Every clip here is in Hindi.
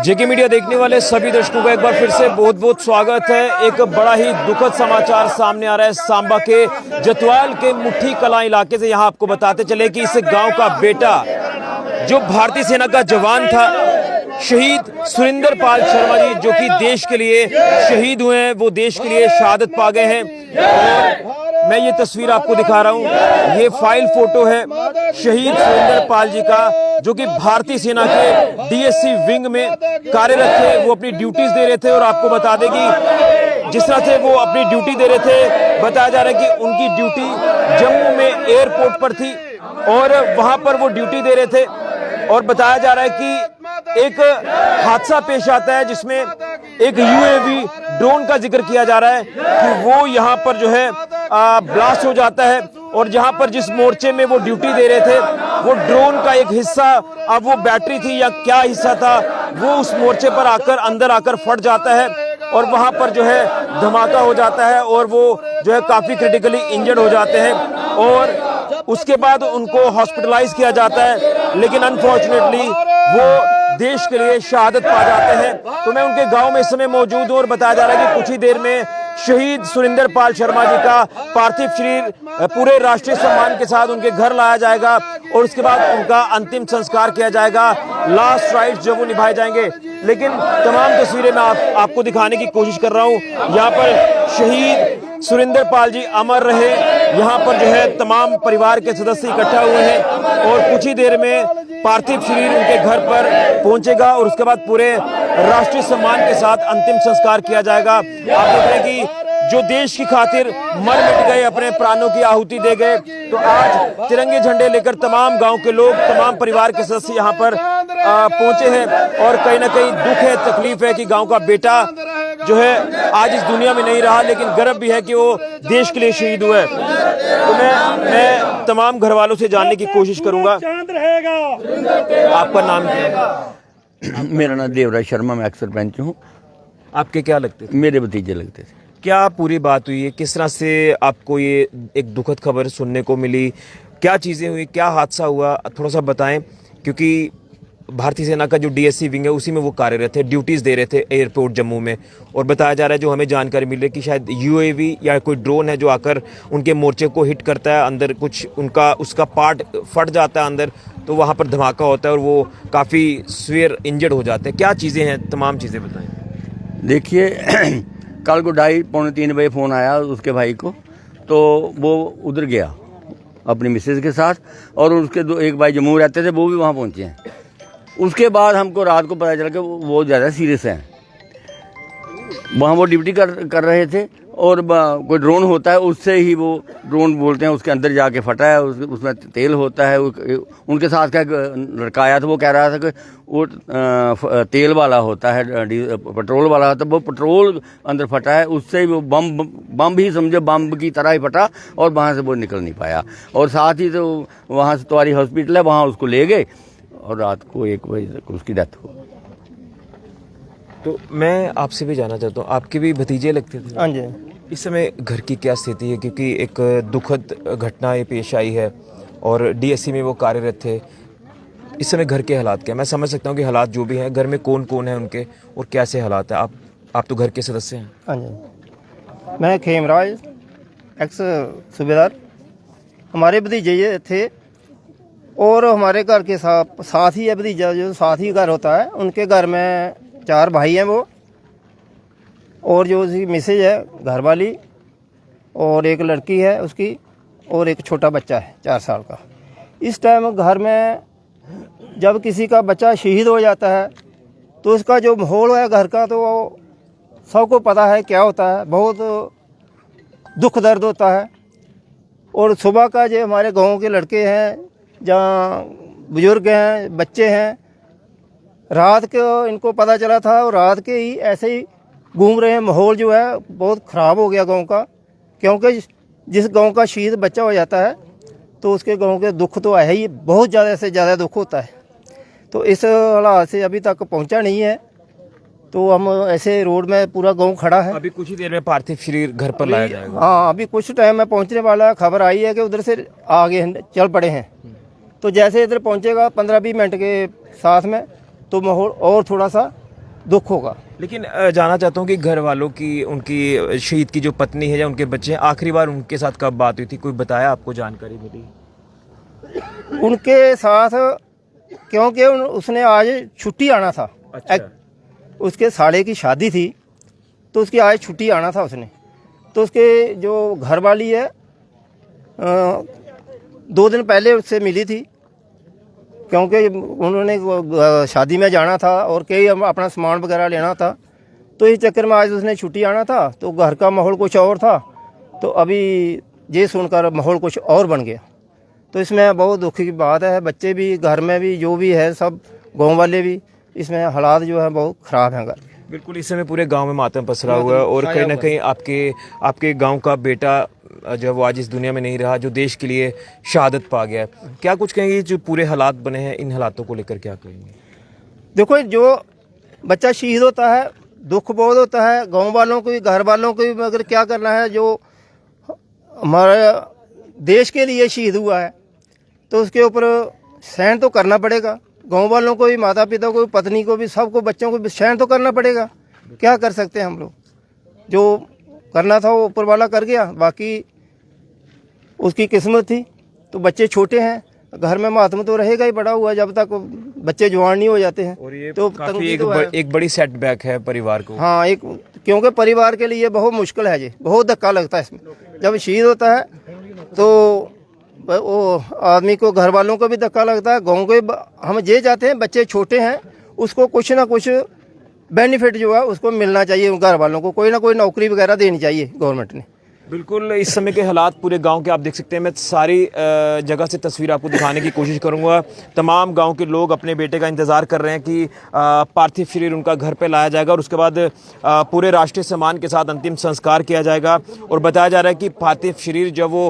जेके मीडिया देखने वाले सभी दर्शकों का एक बार फिर से बहुत बहुत स्वागत है। एक बड़ा ही दुखद समाचार सामने आ रहा है सांबा के जतवाल के मुट्ठी कलां इलाके से। यहां आपको बताते चले कि इस गांव का बेटा जो भारतीय सेना का जवान था, शहीद सुरिंदर पाल शर्मा जी, जो कि देश के लिए शहीद हुए हैं, वो देश के लिए शहादत पा गए हैं। और मैं ये तस्वीर आपको दिखा रहा हूँ, ये फाइल फोटो है शहीद सुरिंदर पाल जी का, जो कि भारतीय सेना के डीएससी विंग में कार्यरत थे। वो अपनी ड्यूटीज दे रहे थे और आपको बता दें कि जिस तरह से वो अपनी ड्यूटी दे रहे थे, बताया जा रहा है कि उनकी ड्यूटी जम्मू में एयरपोर्ट पर थी और वहां पर वो ड्यूटी दे रहे थे। और बताया जा रहा है कि एक हादसा पेश आता है जिसमें एक यूएवी ड्रोन का जिक्र किया जा रहा है कि वो यहां पर जो है ब्लास्ट हो जाता है। और जहां पर जिस मोर्चे में वो ड्यूटी दे रहे थे, वो ड्रोन का एक हिस्सा, अब वो बैटरी थी या क्या हिस्सा था, वो उस मोर्चे पर आकर अंदर आकर फट जाता है और वहां पर जो है धमाका हो जाता है और वो जो है काफी क्रिटिकली इंजर्ड हो जाते हैं। और उसके बाद उनको हॉस्पिटलाइज किया जाता है, लेकिन अनफॉर्चुनेटली वो देश के लिए शहादत पा जाते हैं। तो मैं उनके गांव में इस समय मौजूद हूं और बताया जा रहा है कि कुछ ही देर में शहीद सुरिंदर पाल शर्मा जी का पार्थिव शरीर पूरे राष्ट्रीय सम्मान के साथ उनके घर लाया जाएगा और उसके बाद उनका अंतिम संस्कार किया जाएगा। लास्ट राइट्स जो वो निभाए जाएंगे। लेकिन तमाम तस्वीरें मैं आपको दिखाने की कोशिश कर रहा हूं। यहाँ पर शहीद सुरिंदर पाल जी अमर रहे, यहाँ पर जो है तमाम परिवार के सदस्य इकट्ठा हुए हैं और कुछ ही देर में पार्थिव शरीर उनके घर पर पहुंचेगा और उसके बाद पूरे राष्ट्रीय सम्मान के साथ अंतिम संस्कार किया जाएगा। आप देख रहे हैं कि जो देश की खातिर मर मिट गए, अपने प्राणों की आहुति दे गए, तो आज तिरंगे झंडे लेकर तमाम गांव के लोग, तमाम परिवार के सदस्य यहाँ पर पहुंचे हैं। और कहीं ना कहीं दुख है, तकलीफ है कि गांव का बेटा जो है आज इस दुनिया में नहीं रहा, लेकिन गर्व भी है कि वो देश के लिए शहीद हुए। तो मैं तमाम घर वालों से जानने की कोशिश करूंगा। आपका नाम क्या है? मेरा नाम देवराज शर्मा, मैं एक्स सरपंच हूँ। आपके क्या लगते थे? मेरे भतीजे लगते थे। क्या पूरी बात हुई है? किस तरह से आपको ये एक दुखद खबर सुनने को मिली? क्या चीज़ें हुई, क्या हादसा हुआ, थोड़ा सा बताएं। क्योंकि भारतीय सेना का जो डीएससी विंग है उसी में वो कार्यरत थे, ड्यूटीज़ दे रहे थे एयरपोर्ट जम्मू में। और बताया जा रहा है, जो हमें जानकारी मिल रही है, कि शायद यूएवी या कोई ड्रोन है जो आकर उनके मोर्चे को हिट करता है, अंदर कुछ उसका पार्ट फट जाता है अंदर, तो वहाँ पर धमाका होता है और वो काफ़ी सीवियर इंजर्ड हो जाते हैं। क्या चीज़ें हैं, तमाम चीज़ें बताएं। देखिए, कल को 2:30-3 बजे फ़ोन आया उसके भाई को, तो वो उधर गया अपनी मिसेज के साथ और उसके एक भाई जम्मू रहते थे, वो भी वहाँ पहुँचे हैं। उसके बाद हमको रात को पता चला कि वो ज़्यादा सीरियस हैं। वहाँ वो ड्यूटी कर रहे थे और कोई ड्रोन होता है, उससे ही वो ड्रोन बोलते हैं, उसके अंदर जाके फटा है, उसमें तेल होता है। उनके साथ का लड़का आया था, वो कह रहा था कि वो तेल वाला होता है, पेट्रोल वाला होता है, वो पेट्रोल अंदर फटा है, उससे ही वो बम भी समझो, बम की तरह ही फटा और वहाँ से वो निकल नहीं पाया। और साथ ही तो वहाँ से तुम्हारी हॉस्पिटल है, वहाँ उसको ले गए और रात को 1 बजे तक उसकी डेथ हो। तो मैं आपसे भी जानना चाहता हूँ, आपके भी भतीजे लगते थे? हाँ जी। इस समय घर की क्या स्थिति है? क्योंकि एक दुखद घटना ये पेश आई है और डीएससी में वो कार्यरत थे। इस समय घर के हालात क्या? मैं समझ सकता हूँ कि हालात जो भी हैं, घर में कौन कौन है उनके और कैसे हालात है? आप तो घर के सदस्य हैं। हाँ जी, मैं खेमराज, एक्स सूबेदार। हमारे भतीजे ये थे और हमारे घर के साथ ही है भतीजा, जो साथ ही घर होता है। उनके घर में 4 भाई हैं वो, और जो उसकी मिसेज है घर वाली, और एक लड़की है उसकी, और एक छोटा बच्चा है 4 साल का। इस टाइम घर में जब किसी का बच्चा शहीद हो जाता है तो उसका जो माहौल है घर का, तो सबको पता है क्या होता है। बहुत दुख दर्द होता है। और सुबह का जो हमारे गाँव के लड़के हैं, जहाँ बुजुर्ग हैं, बच्चे हैं, रात को इनको पता चला था और रात के ही ऐसे ही घूम रहे हैं। माहौल जो है बहुत ख़राब हो गया गांव का, क्योंकि जिस गांव का शहीद बच्चा हो जाता है तो उसके गांव के दुख तो है ही, बहुत ज़्यादा से ज़्यादा दुख होता है। तो इस हालात से अभी तक पहुंचा नहीं है, तो हम ऐसे रोड में पूरा गांव खड़ा है। अभी कुछ ही देर में पार्थिव शरीर घर पर लाया जाएगा। हाँ, अभी कुछ टाइम में पहुंचने वाला है। खबर आई है कि उधर से आगे चल पड़े हैं, तो जैसे इधर पहुंचेगा 15-20 मिनट के साथ में, तो माहौल और थोड़ा सा दुख होगा। लेकिन जानना चाहता हूँ कि घर वालों की, उनकी शहीद की जो पत्नी है या उनके बच्चे हैं, आखिरी बार उनके साथ कब बात हुई थी? कोई बताया आपको, जानकारी मिली? उनके साथ क्योंकि उसने आज छुट्टी आना था। अच्छा। उसके साले की शादी थी तो उसकी आज छुट्टी आना था उसने। तो उसके जो घर वाली है 2 दिन पहले उससे मिली थी, क्योंकि उन्होंने शादी में जाना था और कई अपना सामान वगैरह लेना था। तो इस चक्कर में आज उसने छुट्टी आना था, तो घर का माहौल कुछ और था। तो अभी ये सुनकर माहौल कुछ और बन गया। तो इसमें बहुत दुख की बात है। बच्चे भी, घर में भी जो भी है, सब गांव वाले भी, इसमें हालात जो है बहुत ख़राब हैं घर के। बिल्कुल, इस समय पूरे गांव में मातम पसरा हुआ है और कहीं ना कहीं आपके गांव का बेटा जब वो आज इस दुनिया में नहीं रहा, जो देश के लिए शहादत पा गया है, क्या कुछ कहेंगे? जो पूरे हालात बने हैं, इन हालातों को लेकर क्या कहेंगे? देखो, जो बच्चा शहीद होता है दुख बहुत होता है। गांव वालों को भी, घर वालों को भी, अगर क्या करना है, जो हमारे देश के लिए शहीद हुआ है तो उसके ऊपर सहन तो करना पड़ेगा। गांव वालों को भी, माता पिता को भी, पत्नी को भी, सबको, बच्चों को भी सहन तो करना पड़ेगा। क्या कर सकते हैं हम लोग? जो करना था वो ऊपर वाला कर गया, बाकी उसकी किस्मत थी। तो बच्चे छोटे हैं, घर में मातम तो रहेगा ही पड़ा हुआ जब तक बच्चे जवान नहीं हो जाते हैं। और ये तो काफी एक बड़ी सेटबैक है परिवार को। हाँ, क्योंकि परिवार के लिए बहुत मुश्किल है, ये बहुत धक्का लगता है इसमें। जब शहीद होता है तो वो आदमी को, घर वालों को भी धक्का लगता है, गाँव के। हम ये चाहते हैं, बच्चे छोटे हैं, उसको कुछ ना कुछ बेनिफिट जो है उसको मिलना चाहिए। घर वालों को कोई ना कोई नौकरी वगैरह देनी चाहिए गवर्नमेंट ने। बिल्कुल, इस समय के हालात पूरे गांव के आप देख सकते हैं। मैं सारी जगह से तस्वीर आपको दिखाने की कोशिश करूंगा। तमाम गांव के लोग अपने बेटे का इंतज़ार कर रहे हैं कि पार्थिव शरीर उनका घर पे लाया जाएगा और उसके बाद पूरे राष्ट्रीय सम्मान के साथ अंतिम संस्कार किया जाएगा। और बताया जा रहा है कि पार्थिव शरीर जब वो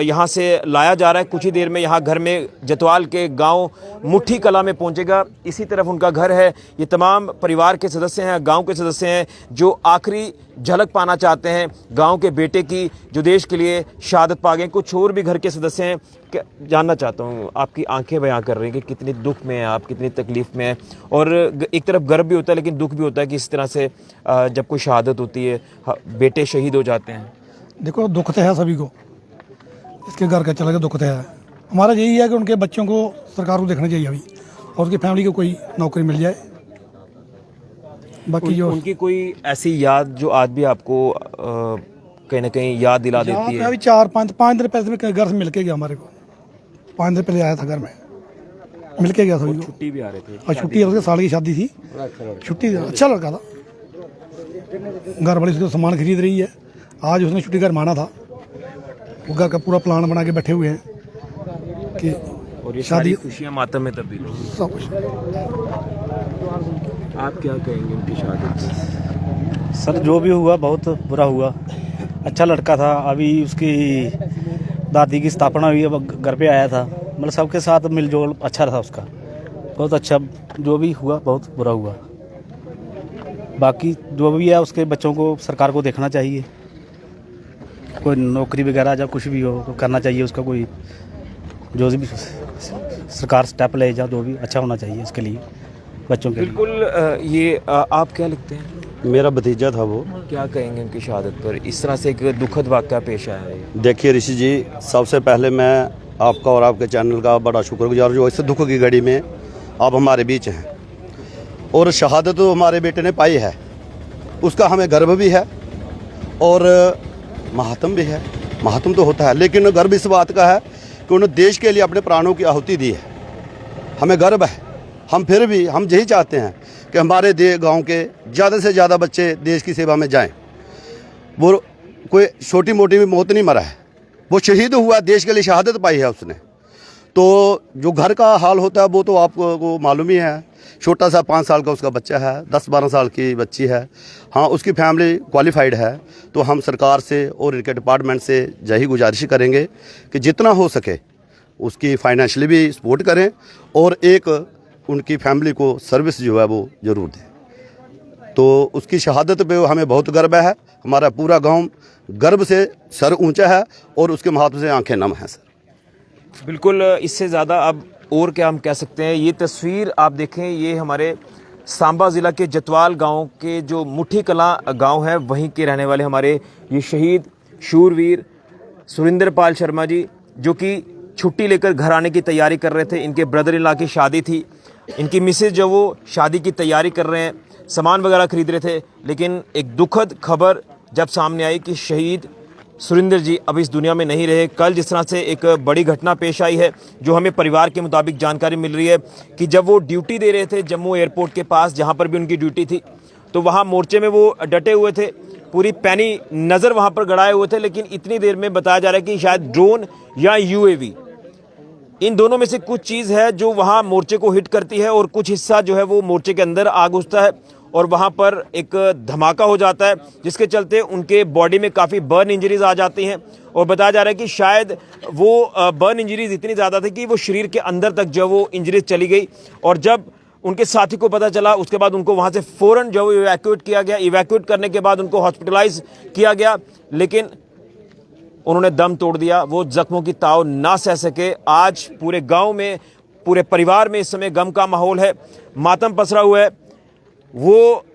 यहाँ से लाया जा रहा है, कुछ ही देर में यहाँ घर में जतवाल के गाँव मुट्ठी कला में पहुँचेगा। इसी तरफ उनका घर है। ये तमाम परिवार के सदस्य हैं, गाँव के सदस्य हैं, जो आखिरी झलक पाना चाहते हैं गांव के बेटे की, जो देश के लिए शहादत पा गए। कुछ और भी घर के सदस्य हैं। क्या जानना चाहता हूं, आपकी आंखें बयां कर रही हैं कि कितनी दुख में हैं आप, कितनी तकलीफ में हैं। और एक तरफ गर्व भी होता है लेकिन दुख भी होता है कि इस तरह से जब कोई शहादत होती है, बेटे शहीद हो जाते हैं। देखो, दुख तो है सभी को, इसके घर का चला गया दुख तो है। हमारा यही है कि उनके बच्चों को सरकार को देखना चाहिए अभी, और उसकी फैमिली को कोई नौकरी मिल जाए। बाकी जो उनकी कोई ऐसी याद जो आज भी आपको कहीं ना कहीं याद दिला देती है? अभी 4-5 दिन पहले घर से मिल के गया हमारे को। 5 दिन पहले आया था घर में, मिल के गया था। छुट्टी भी आ रहे थे और छुट्टी, उसके साल की शादी थी, छुट्टी। अच्छा लड़का था, घर वाली उसको सामान खरीद रही है। आज उसने छुट्टी घर माना था, वो घर का पूरा प्लान बना के बैठे हुए हैं कि और ये शादी, खुशियाँ मातम में तब्दील हो गई। सब कुछ। आप क्या कहेंगे उनकी शहादत? सर, जो भी हुआ बहुत बुरा हुआ। अच्छा लड़का था। अभी उसकी दादी की स्थापना हुई है, घर पे आया था, मतलब सबके साथ मिलजुल अच्छा था उसका, बहुत अच्छा। जो भी हुआ बहुत बुरा हुआ। बाकी जो भी है उसके बच्चों को सरकार को देखना चाहिए, कोई नौकरी वगैरह जब कुछ भी हो करना चाहिए उसका, कोई जो भी सरकार स्टेप ले जा, जो भी अच्छा होना चाहिए उसके लिए, बच्चों के लिए। बिल्कुल। ये आप क्या लिखते हैं? मेरा भतीजा था वो। क्या कहेंगे उनकी शहादत पर? इस तरह से एक दुखद वाक़या पेश आया है। देखिए ऋषि जी, सबसे पहले मैं आपका और आपके चैनल का बड़ा शुक्रगुजार जो इस दुख की घड़ी में आप हमारे बीच हैं। और शहादत तो हमारे बेटे ने पाई है, उसका हमें गर्व भी है और मातम भी है। मातम तो होता है, लेकिन गर्व इस बात का है कि उन्होंने देश के लिए अपने प्राणों की आहुति दी है। हमें गर्व है। हम फिर भी हम यही चाहते हैं कि हमारे गांव के ज़्यादा से ज़्यादा बच्चे देश की सेवा में जाएं। वो कोई छोटी मोटी भी मौत नहीं मरा है, वो शहीद हुआ, देश के लिए शहादत पाई है उसने। तो जो घर का हाल होता है वो तो आपको मालूम ही है। छोटा सा 5 साल का उसका बच्चा है, 10-12 साल की बच्ची है। हाँ, उसकी फैमिली क्वालिफाइड है। तो हम सरकार से और इनके डिपार्टमेंट से यही गुजारिश करेंगे कि जितना हो सके उसकी फाइनेंशियली भी सपोर्ट करें और एक उनकी फैमिली को सर्विस जो है वो ज़रूर दें। तो उसकी शहादत पे हमें बहुत गर्व है। हमारा पूरा गांव गर्व से सर ऊंचा है और उसके महात्म से आंखें नम हैं सर। बिल्कुल, इससे ज़्यादा अब और क्या हम कह सकते हैं। ये तस्वीर आप देखें, ये हमारे सांबा ज़िला के जतवाल गांव के जो मुठी कलां गांव है वहीं के रहने वाले हमारे ये शहीद शूरवीर सुरिंदर पाल शर्मा जी, जो कि छुट्टी लेकर घर आने की तैयारी कर रहे थे। इनके ब्रदर इन लॉ की शादी थी। इनकी मिसेज जो वो शादी की तैयारी कर रहे हैं, सामान वगैरह खरीद रहे थे, लेकिन एक दुखद खबर जब सामने आई कि शहीद सुरिंदर जी अब इस दुनिया में नहीं रहे। कल जिस तरह से एक बड़ी घटना पेश आई है, जो हमें परिवार के मुताबिक जानकारी मिल रही है कि जब वो ड्यूटी दे रहे थे जम्मू एयरपोर्ट के पास, जहां पर भी उनकी ड्यूटी थी, तो वहां मोर्चे में वो डटे हुए थे, पूरी पैनी नज़र वहां पर गड़ाए हुए थे। लेकिन इतनी देर में बताया जा रहा है कि शायद ड्रोन या यूएवी, इन दोनों में से कुछ चीज़ है जो वहां मोर्चे को हिट करती है और कुछ हिस्सा जो है वो मोर्चे के अंदर आ घुसता है और वहां पर एक धमाका हो जाता है, जिसके चलते उनके बॉडी में काफ़ी बर्न इंजरीज आ जाती हैं। और बताया जा रहा है कि शायद वो बर्न इंजरीज इतनी ज़्यादा थी कि वो शरीर के अंदर तक जो वो इंजरीज चली गई। और जब उनके साथी को पता चला, उसके बाद उनको वहाँ से फ़ौरन जो इवैक्यूएट किया गया। इवैक्यूएट करने के बाद उनको हॉस्पिटलाइज किया गया, लेकिन उन्होंने दम तोड़ दिया। वो जख्मों की ताव ना सह सके। आज पूरे गाँव में, पूरे परिवार में इस समय गम का माहौल है, मातम पसरा हुआ है। वो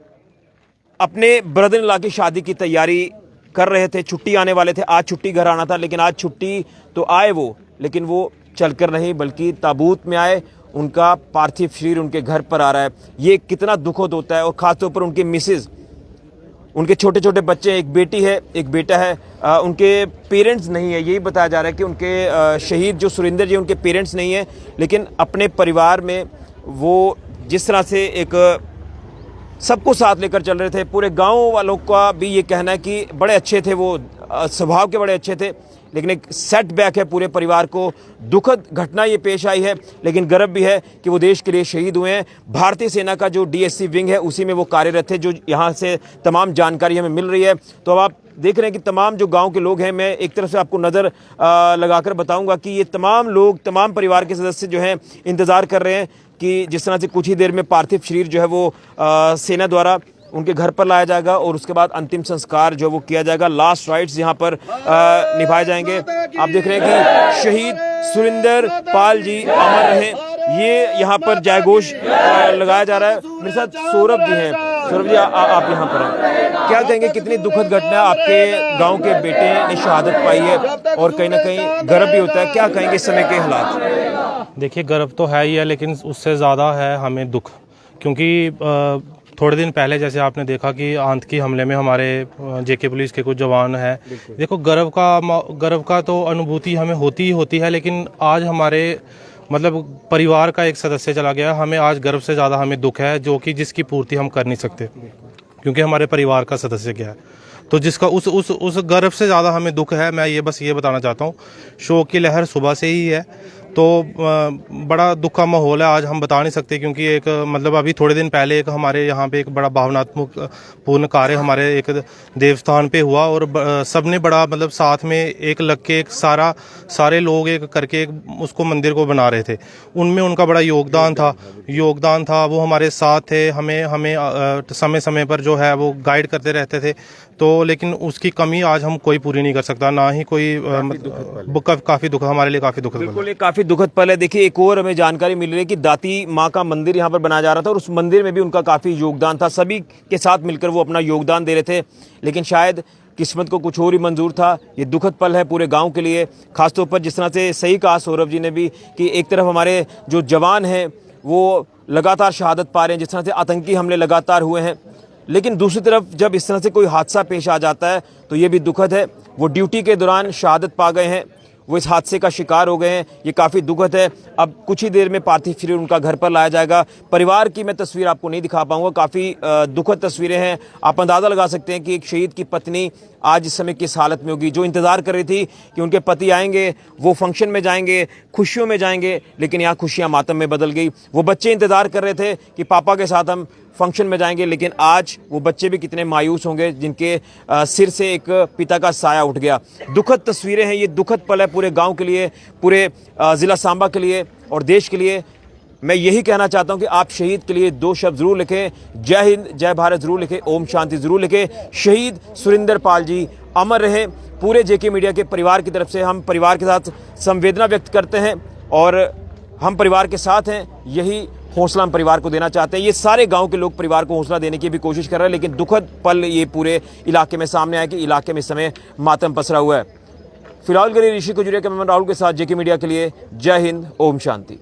अपने ब्रदर इन लॉ की शादी की तैयारी कर रहे थे, छुट्टी आने वाले थे, आज छुट्टी घर आना था, लेकिन आज छुट्टी तो आए वो, लेकिन वो चलकर नहीं बल्कि ताबूत में आए। उनका पार्थिव शरीर उनके घर पर आ रहा है। ये कितना दुखद होता है। और ख़ासतौर पर उनके मिसेज, उनके छोटे छोटे बच्चे, एक बेटी है एक बेटा है, उनके पेरेंट्स नहीं है। यही बताया जा रहा है कि उनके शहीद जो सुरिंदर जी, उनके पेरेंट्स नहीं है, लेकिन अपने परिवार में वो जिस तरह से एक सबको साथ लेकर चल रहे थे। पूरे गांव वालों का भी ये कहना है कि बड़े अच्छे थे वो, स्वभाव के बड़े अच्छे थे, लेकिन एक सेटबैक है पूरे परिवार को। दुखद घटना ये पेश आई है, लेकिन गर्व भी है कि वो देश के लिए शहीद हुए हैं। भारतीय सेना का जो डीएससी विंग है उसी में वो कार्यरत थे, जो यहाँ से तमाम जानकारी हमें मिल रही है। तो अब आप देख रहे हैं कि तमाम जो गांव के लोग हैं, मैं एक तरफ से आपको नज़र लगाकर बताऊंगा कि ये तमाम लोग, तमाम परिवार के सदस्य जो हैं इंतज़ार कर रहे हैं कि जिस तरह से कुछ ही देर में पार्थिव शरीर जो है वो सेना द्वारा उनके घर पर लाया जाएगा और उसके बाद अंतिम संस्कार जो वो किया जाएगा। लास्ट राइट्स यहाँ पर निभाए जाएंगे। आप देख रहे हैं कि शहीद सुरिंदर पाल जी अमर रहें, ये यहाँ पर जयघोष लगाया जा रहा है। मेरे साथ सौरभ जी हैं। सौरभ जी, आप यहाँ पर हैं, क्या कहेंगे, कितनी दुखद घटना, आपके गांव के बेटे ने शहादत पाई है और कहीं ना कहीं गर्व भी होता है, क्या कहेंगे इस समय के हालात? देखिए, गर्व तो है ही है, लेकिन उससे ज़्यादा है हमें दुख, क्योंकि थोड़े दिन पहले जैसे आपने देखा कि आतंकी हमले में हमारे जेके पुलिस के कुछ जवान हैं। देखो, गर्व का तो अनुभूति हमें होती ही होती है, लेकिन आज हमारे मतलब परिवार का एक सदस्य चला गया। हमें आज गर्व से ज़्यादा हमें दुख है, जो कि जिसकी पूर्ति हम कर नहीं सकते, क्योंकि हमारे परिवार का सदस्य गया है। तो जिसका उस गर्व से ज़्यादा हमें दुख है। मैं बस ये बताना चाहता हूँ, शोक की लहर सुबह से ही है, तो बड़ा दुख का माहौल है। आज हम बता नहीं सकते, क्योंकि एक मतलब अभी थोड़े दिन पहले एक हमारे यहाँ पे एक बड़ा भावनात्मक पूर्ण कार्य हमारे एक देवस्थान पे हुआ, और सब ने बड़ा मतलब साथ में एक लग के एक सारे लोग एक करके एक उसको मंदिर को बना रहे थे। उनमें उनका बड़ा योगदान था। वो हमारे साथ थे, हमें समय समय पर जो है वो गाइड करते रहते थे। तो लेकिन उसकी कमी आज हम कोई पूरी नहीं कर सकता, ना ही कोई काफ़ी दुख, हमारे लिए काफ़ी दुखद। बिल्कुल, ये काफ़ी दुखद पल है। देखिए, एक और हमें जानकारी मिल रही है कि दाती माँ का मंदिर यहाँ पर बनाया जा रहा था और उस मंदिर में भी उनका काफ़ी योगदान था। सभी के साथ मिलकर वो अपना योगदान दे रहे थे, लेकिन शायद किस्मत को कुछ और ही मंजूर था। ये दुखद पल है पूरे गांव के लिए, खासतौर पर जिस तरह से सही कहा सौरभ जी ने भी कि एक तरफ हमारे जो जवान हैं वो लगातार शहादत पा रहे हैं, जिस तरह से आतंकी हमले लगातार हुए हैं, लेकिन दूसरी तरफ जब इस तरह से कोई हादसा पेश आ जाता है तो ये भी दुखद है। वो ड्यूटी के दौरान शहादत पा गए हैं, वो इस हादसे का शिकार हो गए हैं, ये काफ़ी दुखद है। अब कुछ ही देर में पार्थिव शरीर उनका घर पर लाया जाएगा। परिवार की मैं तस्वीर आपको नहीं दिखा पाऊंगा, काफ़ी दुखद तस्वीरें हैं। आप अंदाज़ा लगा सकते हैं कि एक शहीद की पत्नी आज इस समय किस हालत में होगी, जो इंतज़ार कर रही थी कि उनके पति आएंगे, वो फंक्शन में जाएंगे, खुशियों में जाएंगे, लेकिन यहाँ खुशियाँ मातम में बदल गई। वो बच्चे इंतज़ार कर रहे थे कि पापा के साथ हम फंक्शन में जाएंगे, लेकिन आज वो बच्चे भी कितने मायूस होंगे जिनके सिर से एक पिता का साया उठ गया। दुखद तस्वीरें हैं, ये दुखद पल है पूरे गांव के लिए, पूरे ज़िला सांबा के लिए और देश के लिए। मैं यही कहना चाहता हूं कि आप शहीद के लिए 2 शब्द ज़रूर लिखें, जय हिंद जय भारत ज़रूर लिखें, ओम शांति ज़रूर लिखें। शहीद सुरिंदर पाल जी अमर रहे। पूरे जेके मीडिया के परिवार की तरफ से हम परिवार के साथ संवेदना व्यक्त करते हैं और हम परिवार के साथ हैं। यही हौसला हम परिवार को देना चाहते हैं। ये सारे गांव के लोग परिवार को हौसला देने की भी कोशिश कर रहे हैं, लेकिन दुखद पल ये पूरे इलाके में सामने आया कि इलाके में इस समय मातम पसरा हुआ है। फिलहाल के लिए ऋषि कुजुरिया, कैमरामैन राहुल के साथ जेके मीडिया के लिए जय हिंद, ओम शांति।